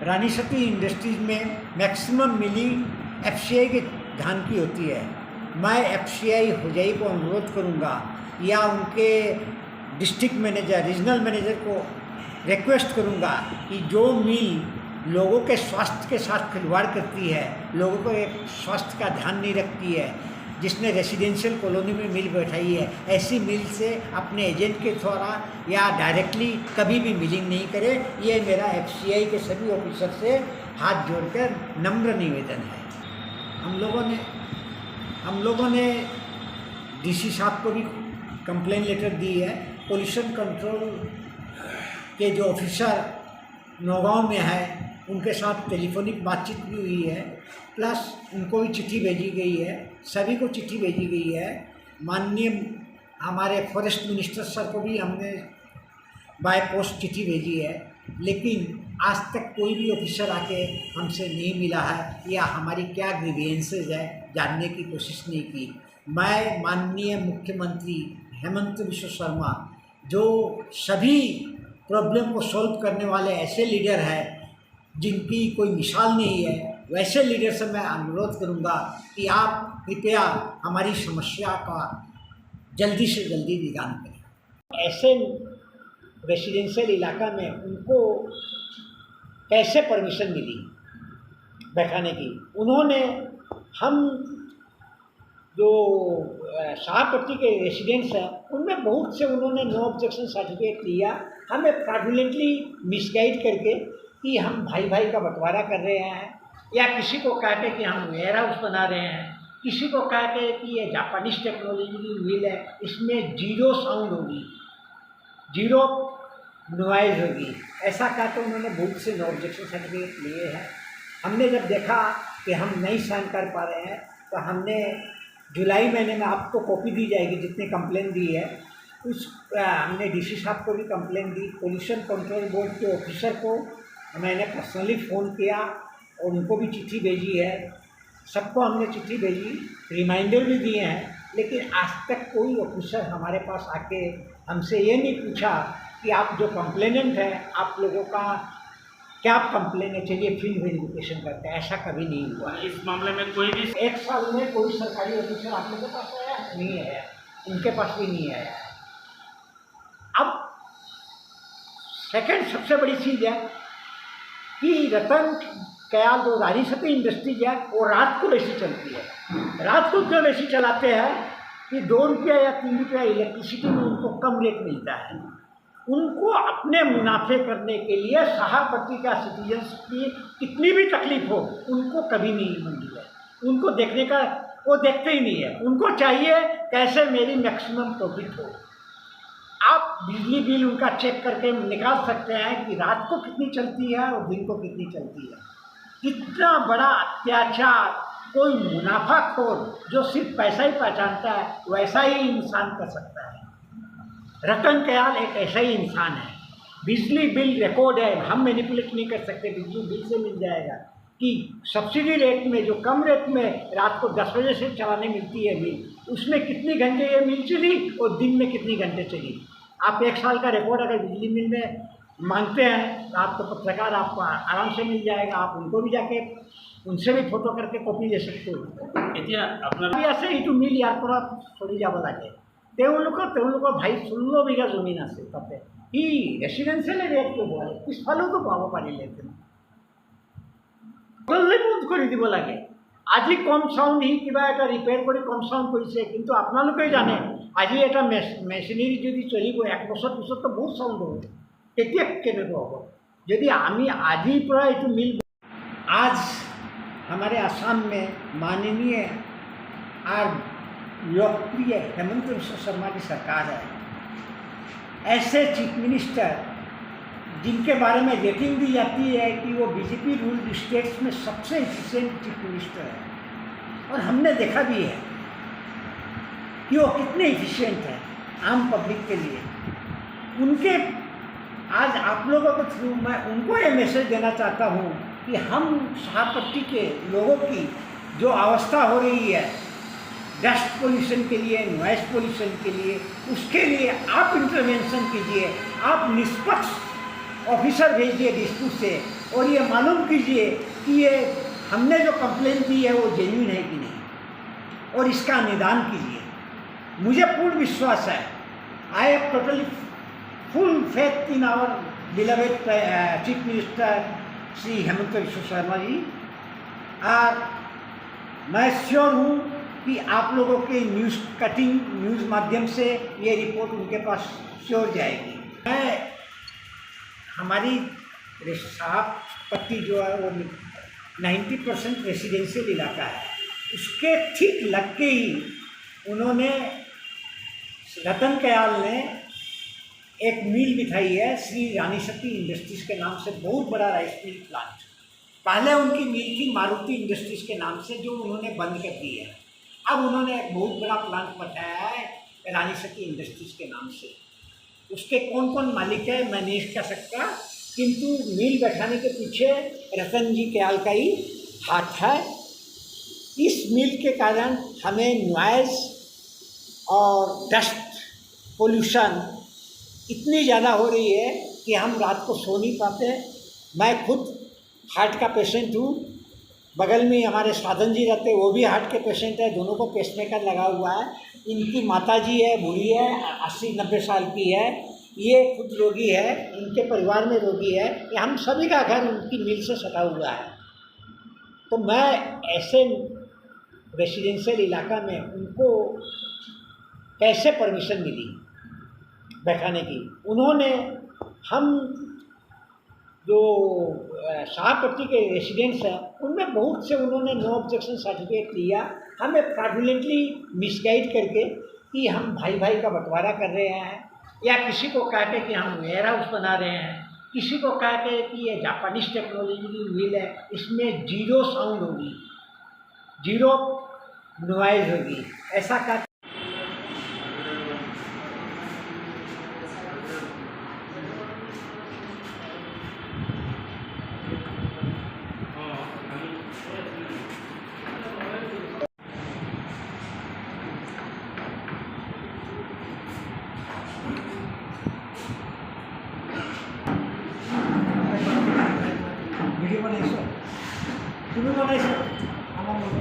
Rani Sati industries में maximum milling FCI के धान की होती है। मैं एफसीआई हुजई को अनुरोध करूंगा या उनके डिस्ट्रिक्ट मैनेजर, रीजनल मैनेजर को रिक्वेस्ट करूंगा कि जो मिल लोगों के स्वास्थ्य के साथ खिलवाड़ करती है, लोगों को एक स्वास्थ्य का ध्यान नहीं रखती है, जिसने रेसिडेंशियल कॉलोनी में मिल बैठाई है, ऐसी मिल से अपने एजेंट के द्वारा या डायरेक्टली कभी भी मिलिंग नहीं करे। ये मेरा एफसीआई के सभी ऑफिसर से हाथ जोड़कर नम्र निवेदन है। हम लोगों ने डीसी साहब को भी कंप्लेन लेटर दी है। पोल्यूशन कंट्रोल के जो ऑफिसर नौगांव में है उनके साथ टेलीफोनिक बातचीत भी हुई है, प्लस उनको भी चिट्ठी भेजी गई है, सभी को चिट्ठी भेजी गई है। माननीय हमारे फॉरेस्ट मिनिस्टर सर को भी हमने बाय पोस्ट चिट्ठी भेजी है, लेकिन आज तक कोई भी ऑफिसर आके हमसे नहीं मिला है या हमारी क्या ग्रीवेंसेज है जानने की कोशिश नहीं की। मैं माननीय मुख्यमंत्री हेमंत बिश्व शर्मा, जो सभी प्रॉब्लम को सॉल्व करने वाले ऐसे लीडर हैं जिनकी कोई मिसाल नहीं है, वैसे लीडर से मैं अनुरोध करूंगा कि आप कृपया हमारी समस्या का जल्दी से जल्दी निदान करें। ऐसे रेसिडेंशियल इलाका में उनको कैसे परमिशन मिली बैठाने की? उन्होंने हम जो शाहपट्टी के रेसिडेंट्स हैं उनमें बहुत से उन्होंने नो ऑब्जेक्शन सर्टिफिकेट लिया, हमें फ्रॉडुलेंटली मिसगाइड करके कि हम भाई भाई का बंटवारा कर रहे हैं, या किसी को कह के कि हम वेयर हाउस बना रहे हैं, किसी को कह के कि ये जापानीज टेक्नोलॉजी की मिल है, इसमें जीरो साउंड होगी, जीरो नॉइज होगी, ऐसा कह के उन्होंने बहुत से नो ऑब्जेक्शन सर्टिफिकेट लिए हैं। हमने जब देखा कि हम नहीं साइन कर पा रहे हैं तो हमने जुलाई महीने में आपको कॉपी दी जाएगी जितनी कंप्लेन दी है, हमने डीसी साहब को भी कंप्लेन दी। पोल्यूशन कंट्रोल बोर्ड के ऑफिसर को मैंने पर्सनली फ़ोन किया और उनको भी चिट्ठी भेजी है, सबको हमने चिट्ठी भेजी, रिमाइंडर भी दिए हैं, लेकिन आज तक कोई ऑफिसर हमारे पास आके हमसे ये नहीं पूछा कि आप जो कंप्लेनेंट हैं आप लोगों का क्या कंप्लेन है, चलिए फील्ड वेरिफिकेशन करते हैं। ऐसा कभी नहीं हुआ। इस मामले में कोई भी एक साल में कोई सरकारी ऑफिसर आप लोगों के पास आया नहीं आया, उनके पास भी नहीं आया। अब सेकंड सबसे बड़ी चीज़ है कि रतन कयाल जो रानी सती इंडस्ट्रीज है वो रात को वैसी चलती है। रात को क्यों वैसी चलाते हैं कि 2 रुपया या 3 रुपया इलेक्ट्रिसिटी में उनको कम रेट मिलता है। उनको अपने मुनाफे करने के लिए शाहपट्टी का सिटीजन्स की कितनी भी तकलीफ हो उनको कभी नहीं मंजूर है, उनको देखने का वो देखते ही नहीं है। उनको चाहिए कैसे मेरी मैक्सिमम प्रॉफिट हो। आप बिजली बिल उनका चेक करके निकाल सकते हैं कि रात को कितनी चलती है और दिन को कितनी चलती है। इतना बड़ा अत्याचार कोई मुनाफाखोर जो सिर्फ पैसा ही पहचानता है वैसा ही इंसान कर सकता है। रतन कयाल एक ऐसा ही इंसान है। बिजली बिल रिकॉर्ड है, हम मैनिपुलेट नहीं कर सकते, बिजली बिल से मिल जाएगा कि सब्सिडी रेट में जो कम रेट में रात को 10 बजे से चलाने मिलती है मिल, उसमें कितनी घंटे ये मिल चली और दिन में कितनी घंटे चली। आप 1 साल का रिकॉर्ड अगर बिजली मिल में मांगते हैं तो आपको पत्रकार आपको आराम से मिल जाएगा, आप उनको भी जाके उनसे भी फोटो करके कॉपी ले सकते हो। ऐसे ही तो मिल यार पूरा थोड़ी जाब लगे তেওঁলোকৰ ভাই 16 বিঘা জমিন আছে, তাতে ই ৰেচিডেঞ্চিয়েল এৰিয়াত কিয় বহালে? পিছফালেওতো বহাব পাৰিলেহেঁতেন, বন্ধ কৰি দিব লাগে। আজি কম চাউণ্ড সি কিবা এটা ৰিপেয়াৰ কৰি কম চাউণ্ড কৰিছে, কিন্তু আপোনালোকেই জানে আজি এটা মেচিনাৰী যদি চলিব 1 বছৰ পিছততো বহুত চাউণ্ড হ'ব, তেতিয়া কেনেকুৱা হ'ব? যদি আমি আজিৰ পৰা এইটো মিল आज हमारे असम में माननीय और लोकप्रिय हेमंत बिश्व शर्मा की सरकार है। ऐसे चीफ मिनिस्टर जिनके बारे में रेटिंग दी जाती है कि वो बीजेपी रूल्ड स्टेट्स में सबसे इफिशिएंट चीफ मिनिस्टर है, और हमने देखा भी है कि वो कितने इफिशिएंट हैं आम पब्लिक के लिए। उनके आज आप लोगों के थ्रू मैं उनको ये मैसेज देना चाहता हूँ कि हम शाहपट्टी के लोगों की जो अवस्था हो रही है डस्ट पोल्यूशन के लिए, नॉइस पोल्यूशन के लिए, उसके लिए आप इंटरवेंशन कीजिए। आप निष्पक्ष ऑफिसर भेजिए डिस्ट्रिक्ट से और ये मालूम कीजिए कि ये हमने जो कंप्लेन दी है वो जेन्युइन है कि नहीं, और इसका निदान कीजिए। मुझे पूर्ण विश्वास है, I have totally full faith in our beloved chief minister Shri Himanta Biswa Sarma ji, और मैं श्योर हूँ कि आप लोगों के न्यूज़ कटिंग न्यूज़ माध्यम से ये रिपोर्ट उनके पास श्योर जाएगी। मैं हमारी शाहपट्टी जो है वो 90% रेसिडेंशियल इलाका है, उसके ठीक लग के ही उन्होंने रतन कयाल ने एक मिल बिठाई है श्री रानी सती इंडस्ट्रीज़ के नाम से, बहुत बड़ा राइस मिल प्लांट। पहले उनकी मिल थी मारुति इंडस्ट्रीज़ के नाम से, जो उन्होंने बंद कर दी है। अब उन्होंने एक बहुत बड़ा प्लांट बताया है रानी सती इंडस्ट्रीज़ के नाम से। उसके कौन कौन मालिक है मैं नहीं कह सकता, किंतु मिल बैठाने के पीछे रतन जी कयाल का ही हाथ है। इस मिल के कारण हमें नॉइज़ और डस्ट पोल्यूशन इतनी ज़्यादा हो रही है कि हम रात को सो नहीं पाते। मैं खुद हार्ट का पेशेंट हूँ, बगल में हमारे साधन जी रहते, वो भी हार्ट के पेशेंट है, दोनों को पेसमेकर लगा हुआ है। इनकी माताजी है, बूढ़ी है, 80-90 साल की है, ये खुद रोगी है, इनके परिवार में रोगी है, ये हम सभी का घर उनकी मिल से सटा हुआ है। तो मैं ऐसे रेसिडेंशियल इलाका में उनको कैसे परमिशन मिली बैठाने की? उन्होंने हम जो शाहपट्टी के रेसिडेंट्स हैं उनमें बहुत से उन्होंने नो ऑब्जेक्शन सर्टिफिकेट लिया, हमें फ्रॉडुलेंटली मिसगाइड करके कि हम भाई भाई का बंटवारा कर रहे हैं, या किसी को कह के कि हम वेयर हाउस बना रहे हैं, किसी को कह के कि ये जापानीज टेक्नोलॉजी की मिल है, इसमें जीरो साउंड होगी, जीरो नॉइज़ होगी, ऐसा कह ভিডিও বানাইছো, তুমি বানাইছো আমার মনে